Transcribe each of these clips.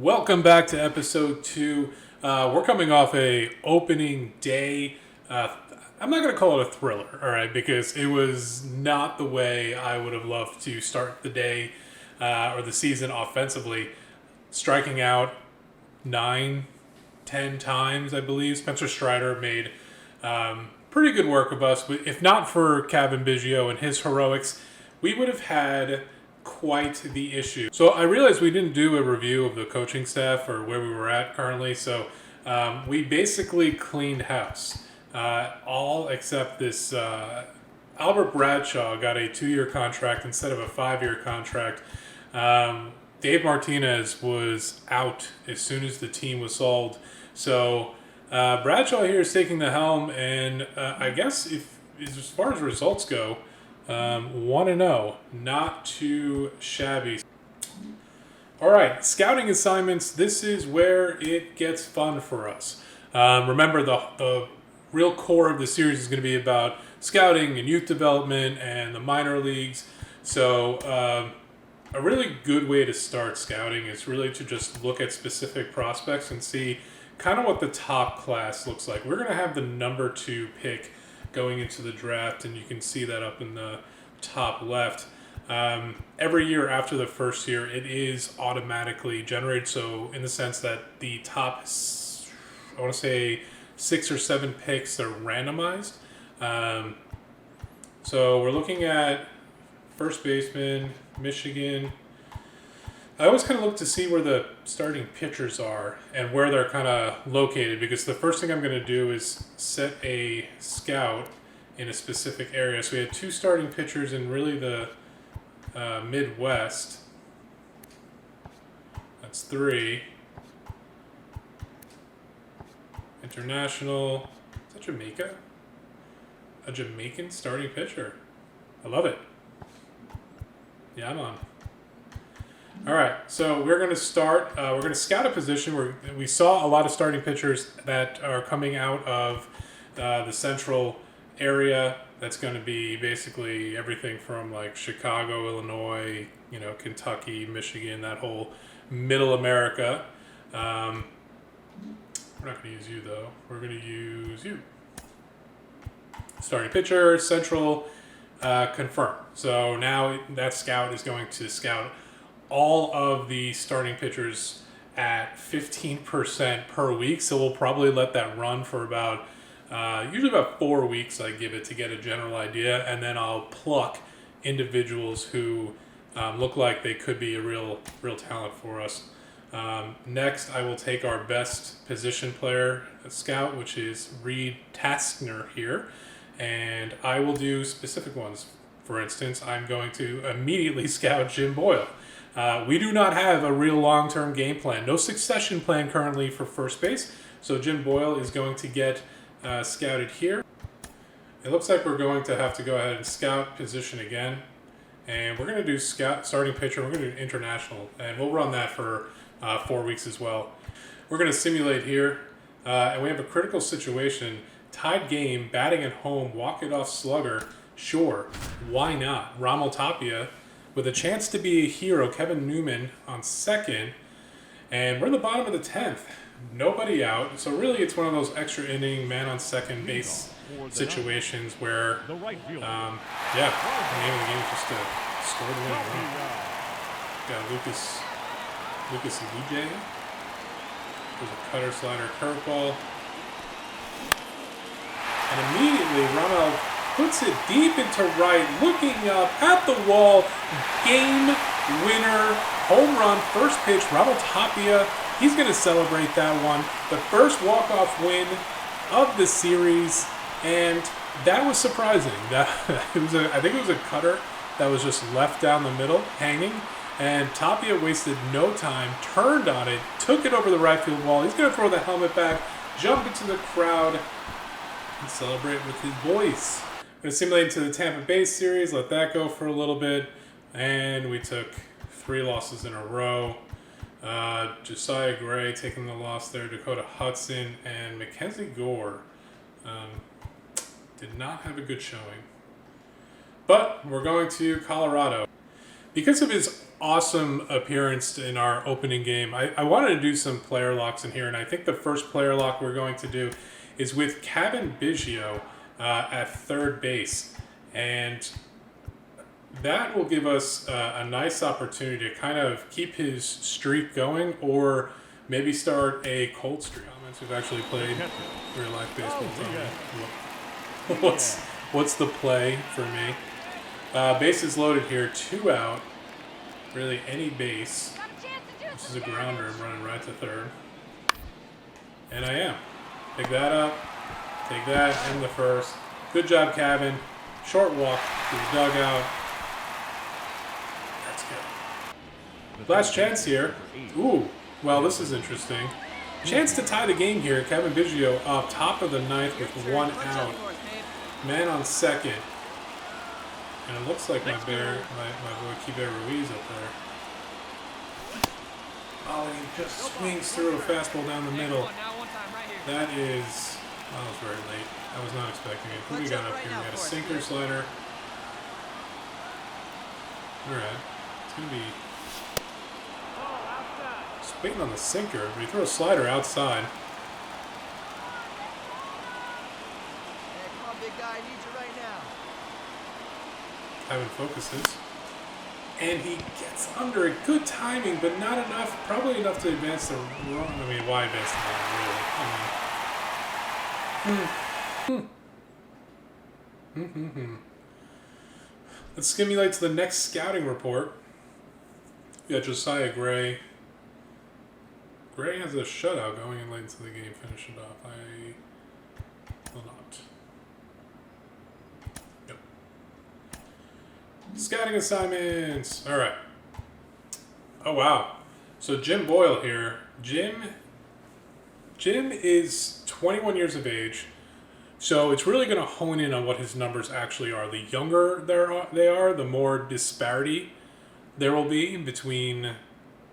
Welcome back to episode 2. We're coming off a opening day. I'm not going to call it a thriller, all right, because it was not the way I would have loved to start the day or the season offensively. Striking out 9, 10 times, I believe. Spencer Strider made pretty good work of us. But if not for Kevin Biggio and his heroics, we would have had quite the issue. So I realized we didn't do a review of the coaching staff or where we were at currently. So we basically cleaned house. All except this Albert Bradshaw got a 2-year contract instead of a 5-year contract. Dave Martinez was out as soon as the team was sold. So Bradshaw here is taking the helm, and I guess as far as results go, 1-0, not too shabby. All right, scouting assignments. This is where it gets fun for us. Remember, the real core of the series is going to be about scouting and youth development and the minor leagues. So a really good way to start scouting is really to just look at specific prospects and see kind of what the top class looks like. We're going to have the number 2 pick going into the draft, and you can see that up in the top left. Every year after the first year, it is automatically generated. So in the sense that the top, I want to say 6 or 7 picks are randomized. So we're looking at first baseman, Michigan. I always kind of look to see where the starting pitchers are and where they're kind of located, because the first thing I'm going to do is set a scout in a specific area. So we had 2 starting pitchers in really the Midwest. That's 3. International. Is that Jamaica? A Jamaican starting pitcher. I love it. Yeah, I'm on. All right, so we're going to start. We're going to scout a position where we saw a lot of starting pitchers that are coming out of the central area. That's going to be basically everything from like Chicago, Illinois, Kentucky, Michigan, that whole middle America. We're not going to use you though. We're going to use you. Starting pitcher, central, confirm. So now that scout is going to scout all of the starting pitchers at 15% per week. So we'll probably let that run for about, usually about 4 weeks I give it to get a general idea. And then I'll pluck individuals who look like they could be a real talent for us. Next, I will take our best position player scout, which is Reed Taskner here. And I will do specific ones. For instance, I'm going to immediately scout Jim Boyle. We do not have a real long-term game plan. No succession plan currently for first base. So Jim Boyle is going to get scouted here. It looks like we're going to have to go ahead and scout position again. And we're going to do scout starting pitcher. We're going to do international. And we'll run that for 4 weeks as well. We're going to simulate here. And we have a critical situation. Tied game, batting at home, walk-it-off slugger. Sure, why not? Ramal Tapia with a chance to be a hero, Kevin Newman on second, and we're in the bottom of the 10th. Nobody out, so really it's one of those extra inning, man on second base situations where, the name of the game is just to score the winning run. Got Lucas Elijah. There's a cutter, slider, curveball. And immediately Ronald puts it deep into right, looking up at the wall. Game winner, home run, first pitch, Ramal Tapia. He's going to celebrate that one. The first walk-off win of the series, and that was surprising. I think it was a cutter that was just left down the middle, hanging, and Tapia wasted no time, turned on it, took it over the right field wall. He's going to throw the helmet back, jump into the crowd, and celebrate with his boys. Going to simulate into the Tampa Bay series, let that go for a little bit, and we took 3 losses in a row. Josiah Gray taking the loss there, Dakota Hudson, and Mackenzie Gore did not have a good showing. But we're going to Colorado. Because of his awesome appearance in our opening game. I wanted to do some player locks in here, and I think the first player lock we're going to do is with Kevin Biggio at third base. And that will give us a nice opportunity to kind of keep his streak going, or maybe start a cold streak. Comments who've actually played real life baseball. Tell me what's the play for me? Bases loaded here, 2 out. Really any base. This is a grounder. I'm running right to third, and I am. Pick that up. Take that in the first. Good job, Kevin. Short walk to the dugout. That's good. Last chance here. Ooh, well, this is interesting. Chance to tie the game here. Kevin Biggio up top of the ninth with 1 out. Man on second. And it looks like my boy Kiber Ruiz up there. Oh, he just swings through a fastball down the middle. That is... that was very late. I was not expecting it. Who we got up here? We got a sinker, slider. Alright. It's going to be... just waiting on the sinker, but he threw a slider outside. Hey, come on, big guy. I need you right now. Kevin focuses. And he gets under it. Good timing, but not enough. Probably enough to advance the run. I mean, why advance the run, really? Let's stimulate to the next scouting report. We got Josiah Gray. Gray has a shutout going in late into the game. Finish it off. I will not. Yep. Scouting assignments. All right. Oh, wow. So Jim Boyle here. Jim is 21 years of age. So it's really going to hone in on what his numbers actually are. The younger they are, the more disparity there will be between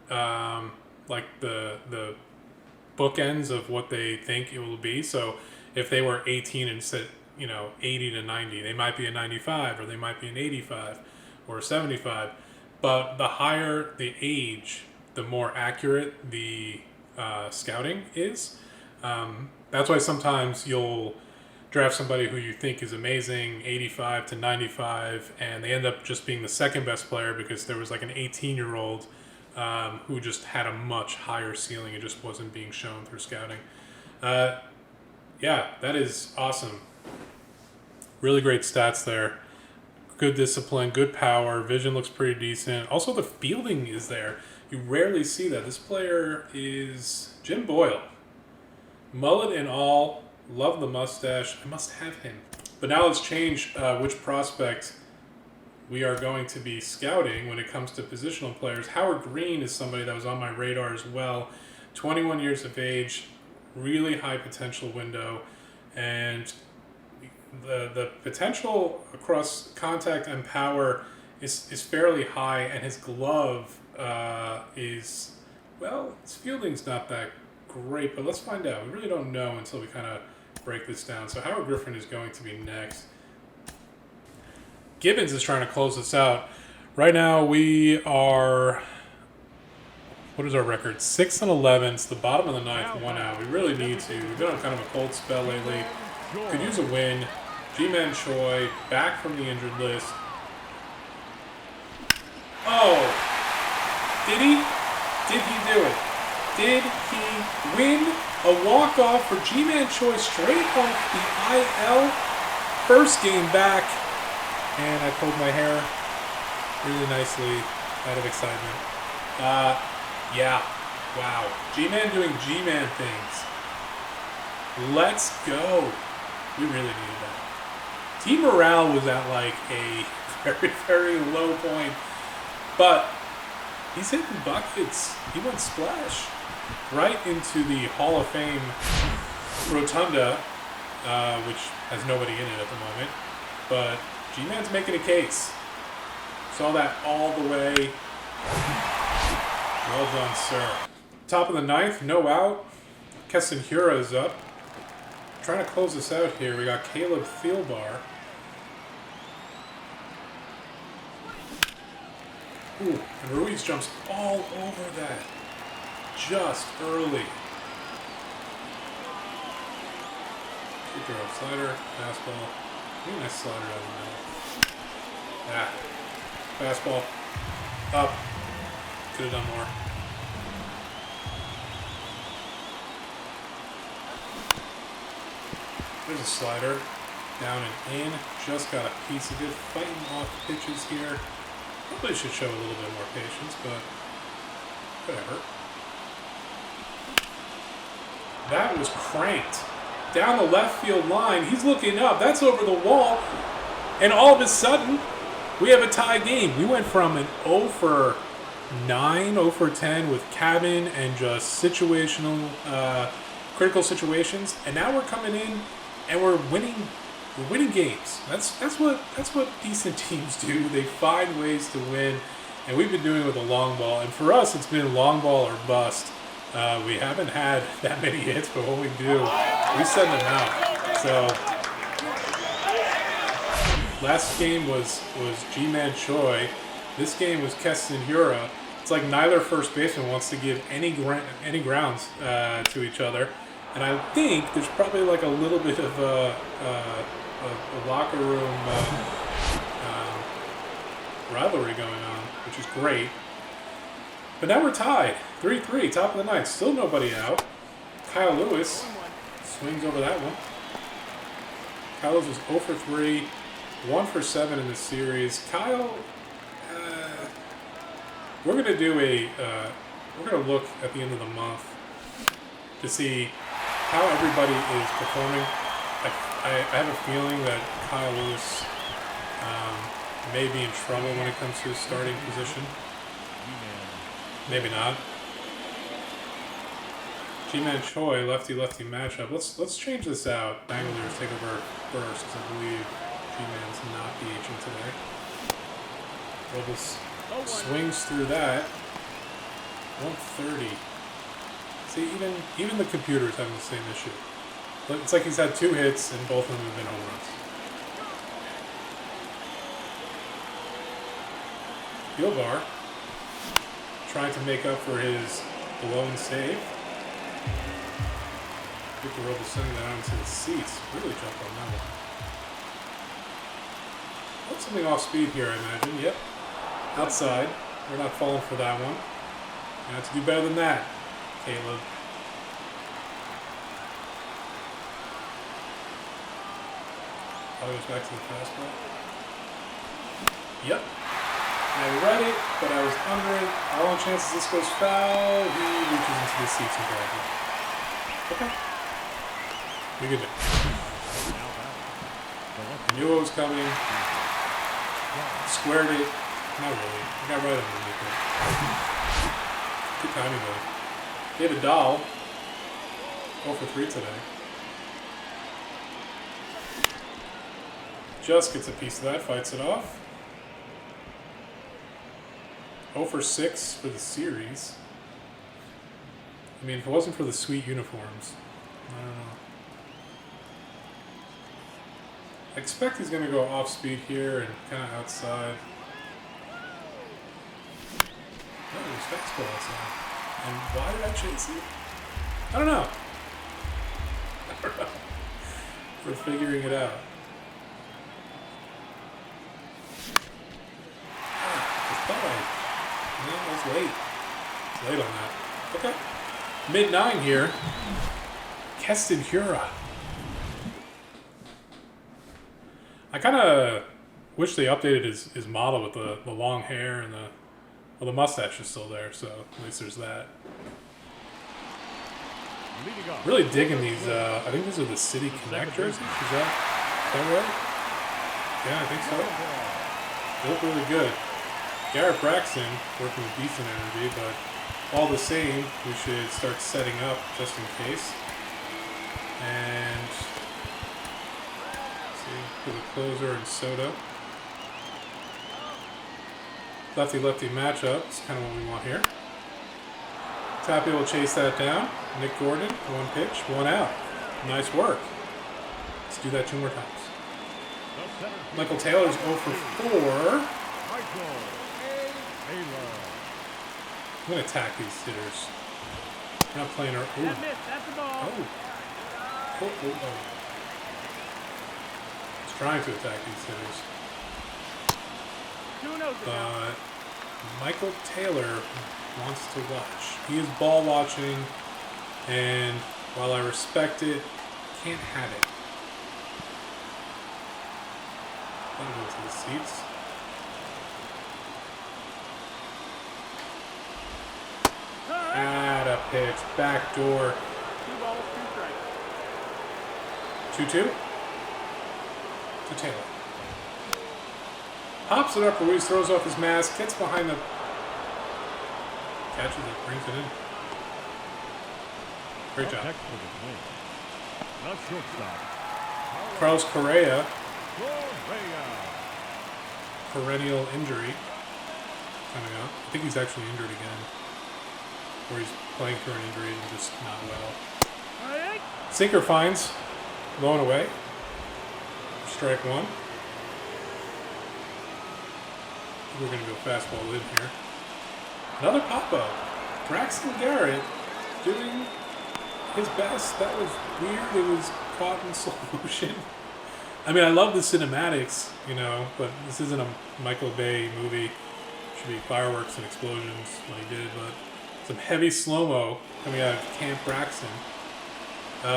like the bookends of what they think it will be. So if they were 18 and said, 80 to 90, they might be a 95, or they might be an 85 or a 75. But the higher the age, the more accurate the scouting is. That's why sometimes you'll draft somebody who you think is amazing, 85 to 95, and they end up just being the second best player because there was like an 18-year-old who just had a much higher ceiling. It just wasn't being shown through scouting. Yeah, that is awesome. Really great stats there. Good discipline, good power, vision looks pretty decent. Also, the fielding is there. You rarely see that. This player is Jim Boyle. Mullet and all. Love the mustache. I must have him. But now let's change which prospect we are going to be scouting when it comes to positional players. Howard Green is somebody that was on my radar as well. 21 years of age, really high potential window, and the potential across contact and power is fairly high, and his glove is, well, his fielding's not that great, but let's find out. We really don't know until we kind of break this down. So Howard Griffin is going to be next. Gibbons is trying to close this out. Right now we are, what is our record? 6-11. It's the bottom of the ninth, 1 out. We really need to. We've been on kind of a cold spell lately. Could use a win. G-Man Choi back from the injured list. Oh! Did he? Did he do it? Did he win a walk-off for G-Man Choi straight off the IL? First game back. And I pulled my hair really nicely out of excitement. Yeah. Wow. G-Man doing G-Man things. Let's go. We really needed that. Team morale was at like a very, very low point. But he's hitting buckets. He went splash right into the Hall of Fame rotunda, which has nobody in it at the moment. But G-Man's making a case. Saw that all the way. Well done, sir. Top of the ninth, no out. Keston Hura is up. Trying to close this out here. We got Caleb Thielbar. Ooh, and Ruiz jumps all over that. Just early. Good throw. Slider, fastball. Maybe a nice slider out of the middle. Ah. Fastball. Up. Could have done more. There's a slider. Down and in. Just got a piece of it. Fighting off pitches here. Probably should show a little bit more patience, but whatever. That was cranked. Down the left field line. He's looking up. That's over the wall. And all of a sudden, we have a tie game. We went from an 0 for 9, 0 for 10 with cabin and just situational, critical situations. And now we're coming in and we're winning games. That's what decent teams do. They find ways to win. And we've been doing it with a long ball. And for us, it's been long ball or bust. We haven't had that many hits, but when we do, we send them out. So last game was G-Man Choi. This game was Keston Hura. It's like neither first baseman wants to give any grounds to each other. And I think there's probably like a little bit of a locker room rivalry going on, which is great. But now we're tied. 3-3, top of the ninth. Still nobody out. Kyle Lewis swings over that one. Kyle Lewis is 0 for 3, 1 for 7 in this series. Kyle, we're going to do we're going to look at the end of the month to see how everybody is performing. I have a feeling that Kyle Lewis may be in trouble when it comes to his starting position. Maybe not. G-Man Choi, lefty-lefty matchup. Let's change this out. Bangalore take over first, because I believe G-Man's not the agent today. Robles swings through that. 130. See, even the computer's having the same issue. It's like he's had 2 hits and both of them have been home runs. Gilbar trying to make up for his blown save. Victor Robles sending that out into the seats. Really jumped on that one. Put something off speed here, I imagine. Yep. Outside. We're not falling for that one. You have to do better than that, Caleb. Probably goes back to the fastball. Yep. I read it, but I was under it. All the chances this goes foul. He reaches into the seats and grabs it. Okay. We good there. Knew what was coming. Squared it. Not really. I got right underneath it. Good timing though. David Dahl. 0 for 3 today. Just gets a piece of that. Fights it off. 0 for 6 for the series. I mean, if it wasn't for the sweet uniforms, I don't know. I expect he's going to go off speed here and kind of outside. Oh, there's fastball outside. And why did I chase it? I don't know. We're figuring it out. No, it was late. It's late on that. Okay. Mid-9 here. Keston Hura. I kind of wish they updated his model with the long hair and the mustache is still there, so at least there's that. Really digging these. I think these are the City Connect jerseys. Is that right? Yeah, I think so. They look really good. Garrett Braxton working with decent energy, but all the same, we should start setting up just in case. And let's see, for the closer and Soto. Lefty-lefty matchup is kind of what we want here. Tapia will chase that down. Nick Gordon, 1 pitch, 1 out. Nice work. Let's do that 2 more times. Michael Taylor's 0 for 4. I'm going to attack these hitters. We're not playing our... Ooh. That's the ball. Oh. He's trying to attack these hitters. But Michael Taylor wants to watch. He is ball watching, and while I respect it, can't have it. Let me go to the seats. A pitch, back door. 2 balls, 2 strikes. 2-2 to Taylor. Pops it up, Ruiz throws off his mask, gets behind the... Catches it, brings it in. Great job. Carlos Correa. Perennial injury coming up. I think he's actually injured again. Or he's playing through an injury and just not well. Sinker finds. Low and away. Strike 1. We're going to go fastball in here. Another pop-up. Braxton Garrett doing his best. That was weird. It was caught in slow motion. I mean, I love the cinematics, you know, but this isn't a Michael Bay movie. It should be fireworks and explosions like he did, but some heavy slow-mo coming out of Camp Braxton. Do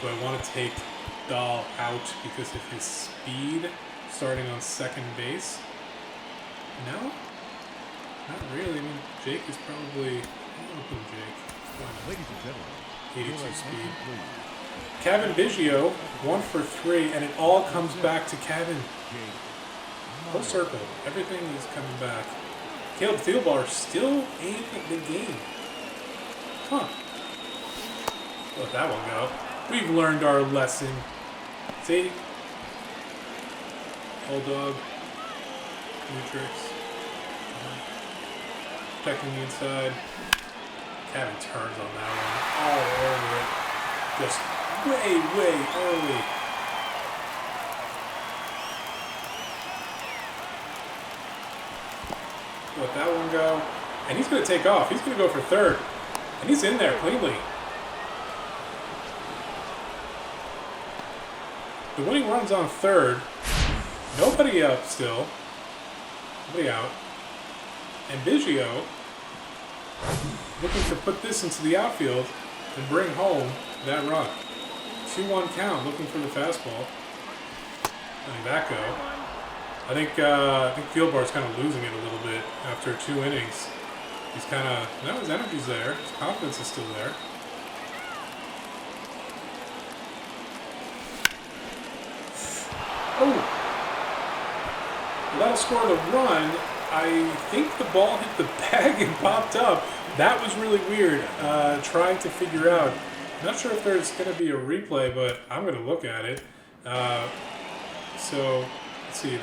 I want to take Dahl out because of his speed starting on second base? No? Not really. I mean, Jake is probably... I'll open Jake. Ladies and gentlemen, 82 speed. Kevin Biggio, 1 for 3, and it all comes back to Kevin. Full circle. Everything is coming back. Caleb Thielbar still in the game. Huh. Let that one go. We've learned our lesson. See? Old dog. New tricks. Protecting the inside. Kevin turns on that one. All over it. Just way early. Let that one go. And he's going to take off. He's going to go for third. And he's in there cleanly. The winning run's on third. Nobody up still. Nobody out. And Biggio looking to put this into the outfield and bring home that run. 2-1 count, looking for the fastball. Letting that go. I think Fieldbar's kind of losing it a little bit after 2 innings. He's kind of, no, his energy's there. His confidence is still there. Oh! Well, that'll score the run. I think the ball hit the bag and popped up. That was really weird. Trying to figure out. Not sure if there's going to be a replay, but I'm going to look at it. So, let's see.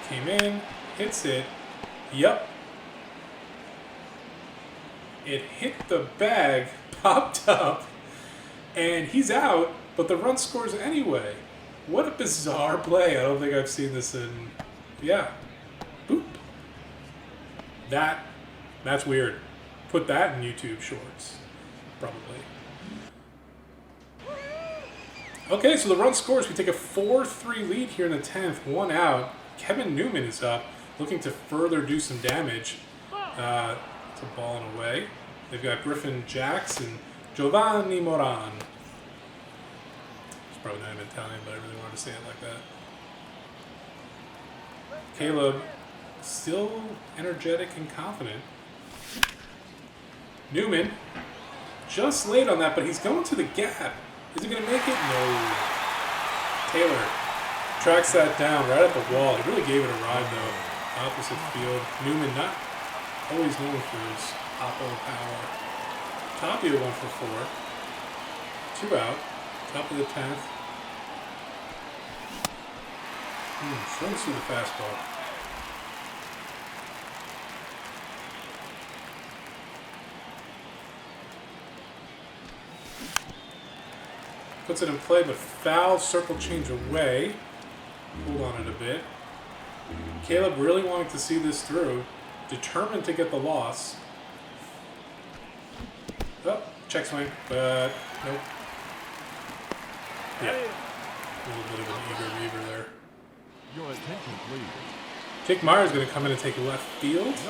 Came in, hits it. Yep. It hit the bag, popped up, and he's out, but the run scores anyway. What a bizarre play. I don't think I've seen this in... Yeah. Boop. That's weird. Put that in YouTube Shorts. Probably. Okay, so the run scores. We take a 4-3 lead here in the 10th. 1 out. Kevin Newman is up, looking to further do some damage. It's a ball and away. They've got Griffin Jacks and Giovanni Moran. It's probably not in Italian, but I really wanted to say it like that. Caleb, still energetic and confident. Newman, just late on that, but he's going to the gap. Is he going to make it? No. Taylor tracks that down right at the wall. He really gave it a ride, though. Opposite field. Newman not always known for his oppo power. Tapia 1 for 4. 2 out. Top of the 10th. Swings through the fastball. Puts it in play, but foul. Circle change away. Hold on it a bit. Caleb really wanting to see this through. Determined to get the loss. Oh, check swing, but nope. Yeah. A little bit of an eager beaver there. Your attention, please. Jake Meyer's going to come in and take left field. Number 6.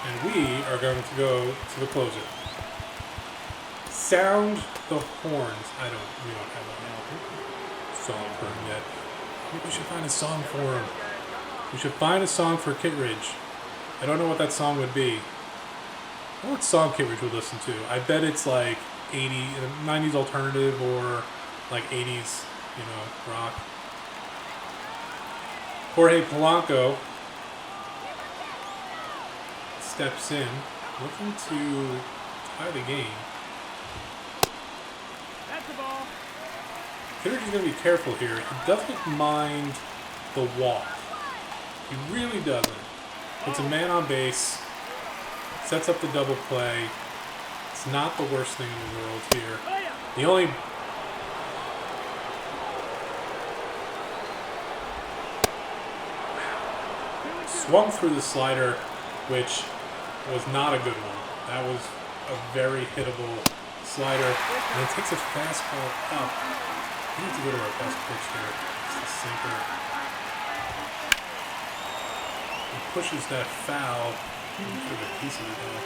And we are going to go to the closer. Sound the horns. We don't have a song for him yet. I think we should find a song for him. We should find a song for Kittredge. I don't know what that song would be. I wonder what song Kittredge would listen to. I bet it's like 90s alternative or like 80s, rock. Jorge Polanco steps in, looking to tie the game. That's the ball. Kittredge is going to be careful here. He doesn't mind the walk. He really doesn't. Puts a man on base, sets up the double play. It's not the worst thing in the world here. The only... Swung through the slider, which was not a good one. That was a very hittable slider. And it takes a fastball up. We need to go to our best pitch here. It's the sinker. He pushes that foul into the piece of the ball.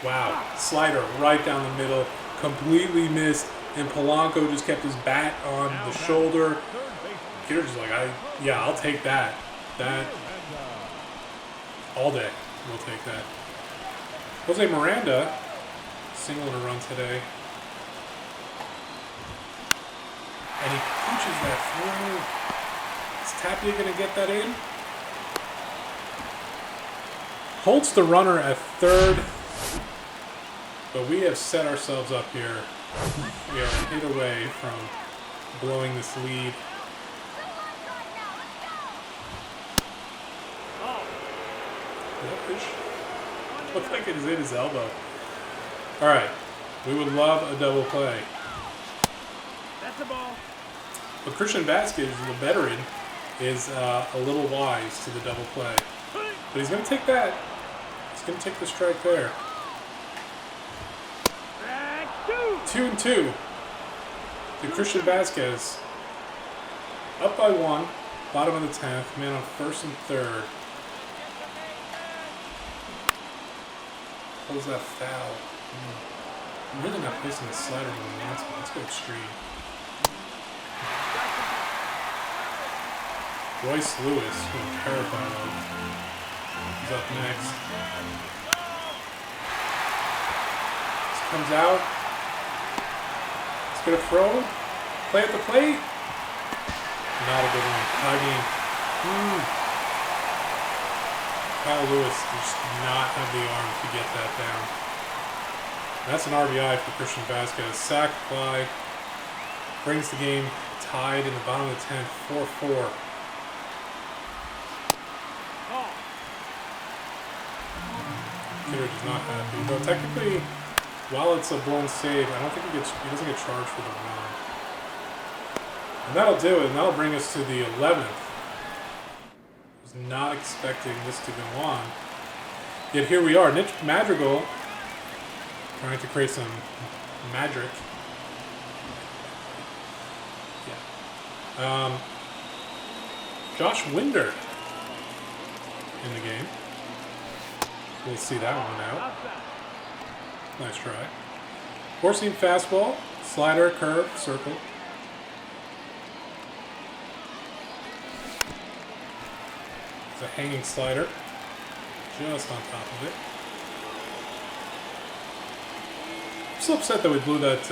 Wow. Slider right down the middle. Completely missed. And Polanco just kept his bat on the shoulder. Kittredge is like, I'll take that. That all day. We'll take that. Jose Miranda singling a run today. And he punches that through. Is Tapia going to get that in? Holds the runner at third. But we have set ourselves up here. We are a hit away from blowing this lead. Looks like it is in his elbow. All right, we would love a double play. That's the ball. But Christian Vasquez, the veteran, is a little wise to the double play. But he's going to take that. He's going to take the strike there. 2-2 to Christian Vasquez. Up by 1, bottom of the 10th, man on first and third. Pulls that foul. I'm really not placing the slider when he wants it. Let's go extreme. Royce Lewis, who I'm terrified of, is up next. This comes out. He's going to throw. Play at the plate. Not a good one. Tie game. Kyle Lewis does not have the arm to get that down. That's an RBI for Christian Vasquez. Sack fly brings the game tied in the bottom of the 10th, 4-4. Kittredge is not happy. Though technically, while it's a blown save, I don't think he doesn't get charged for the run. And that'll do it, and that'll bring us to the 11th. Not expecting this to go on. Yet here we are. Nick Madrigal trying to create some magic. Yeah. Josh Winder in the game. We'll see that one out. Nice try. Four-seam fastball, slider, curve, circle. A hanging slider just on top of it. I'm so upset that we blew that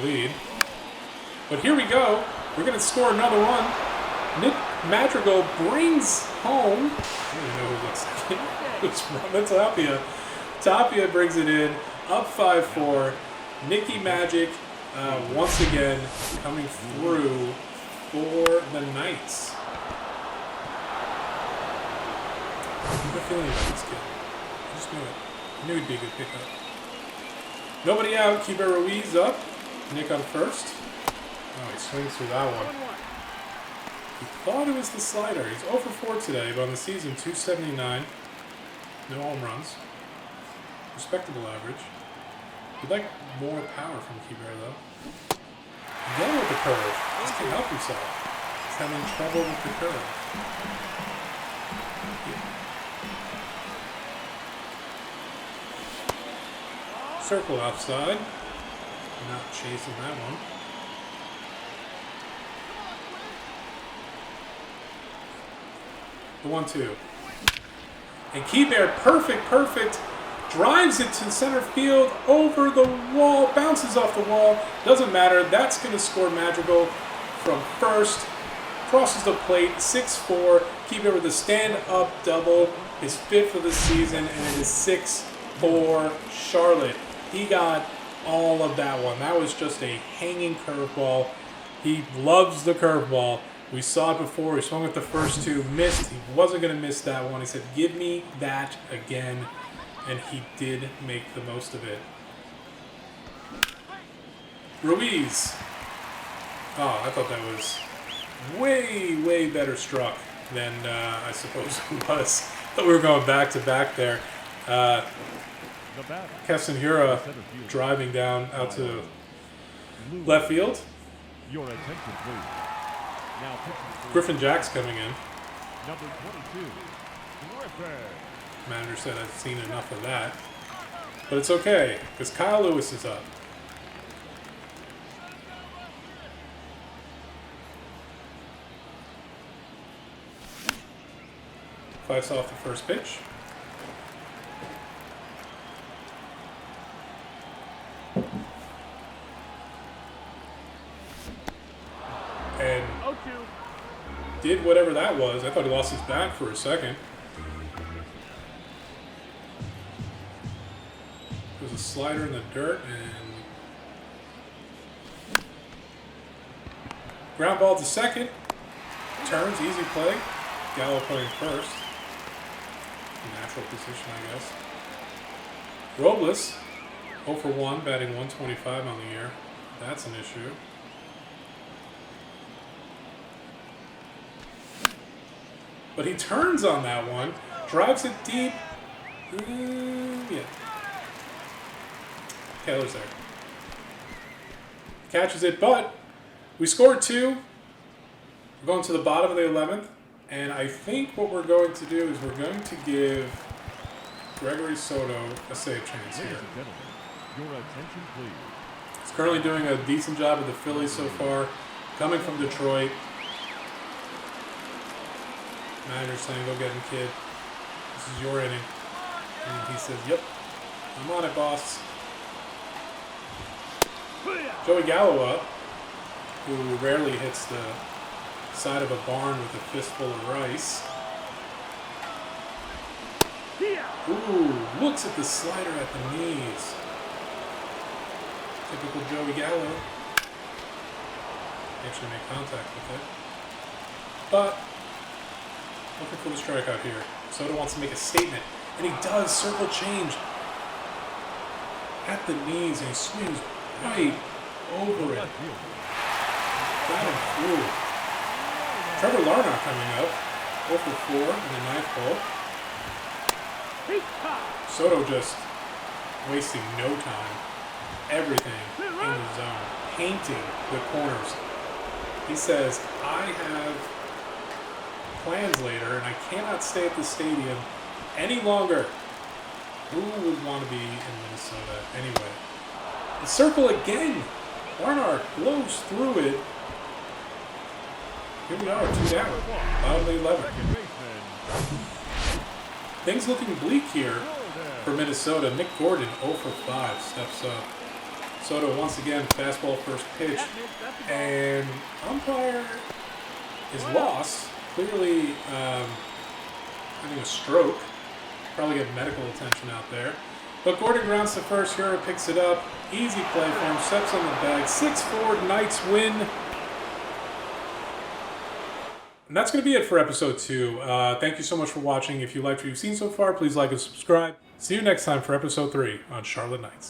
lead. But here we go. We're going to score another one. Nick Madrigal brings home. I don't even know who looks like it. It's from Tapia. Tapia brings it in. Up 5-4. Nicky Magic once again coming through for the Knights. I have a feeling about this kid. I just knew it. I knew he'd be a good pickup. Nobody out. Kiba Ruiz up. Nick on first. Oh, he swings through that one. He thought it was the slider. He's 0 for 4 today, but on the season, 279. No home runs. Respectable average. We'd like more power from Keybear, though. Again with the curve. Just can't help himself. He's having trouble with the curve. Circle outside. Not chasing that one. The 1-2. And Keybear, perfect. Drives it to center field, over the wall, bounces off the wall. Doesn't matter. That's going to score Madrigal from first. Crosses the plate, 6-4. Keybear with a stand-up double. His 5th of the season, and it is 6-4 Charlotte. He got all of that one. That was just a hanging curveball. He loves the curveball. We saw it before. He swung at the first 2, missed. He wasn't going to miss that one. He said, give me that again. And he did make the most of it. Ruiz. Oh, I thought that was way better struck than I suppose it was. I thought we were going back to back there. Castanura driving down out to left field. Your attention, please. Now Griffin Jack's coming in. number 22, Griffin. Manager said I've seen enough of that. But it's okay, because Kyle Lewis is up. Fights off the first pitch. And did whatever that was. I thought he lost his bat for a second. There's a slider in the dirt and ground ball to second. Turns, easy play. Gallo playing first. Natural position, I guess. Robles, 0 for 1, batting 125 on the year. That's an issue. But he turns on that one, drives it deep. Yeah. Taylor's there. Catches it, but we scored 2. We're going to the bottom of the 11th. And I think what we're going to do is we're going to give Gregory Soto a save chance here. Ladies and gentlemen, your attention, please. He's currently doing a decent job with the Phillies so far. Coming from Detroit. Manager saying, go get him, kid. This is your inning. And he says, yep, I'm on it, boss. Joey Gallo up, who rarely hits the side of a barn with a fistful of rice. Ooh, looks at the slider at the knees. Typical Joey Gallo. Actually make contact with it. But looking for the strikeout here. Soto wants to make a statement, and he does. Circle change at the knees, and he swings right over it. Got him through. Trevor Larnach coming up, 0 for 4 in the 9th hole. Soto just wasting no time. Everything in the zone, painting the corners. He says, I have plans later, and I cannot stay at the stadium any longer. Who would want to be in Minnesota anyway? The circle again. Larnach blows through it. Here we are, 2 down. Bottom of the 11th. Things looking bleak here for Minnesota. Nick Gordon, 0 for 5, steps up. Soto once again, fastball first pitch. And umpire is lost. Clearly having a stroke. Probably get medical attention out there. But Gordon grounds to first. Hura picks it up. Easy play for him. Steps on the bag. 6-4, Knights win. And that's going to be it for episode 2. Thank you so much for watching. If you liked what you've seen so far, please like and subscribe. See you next time for episode 3 on Charlotte Knights.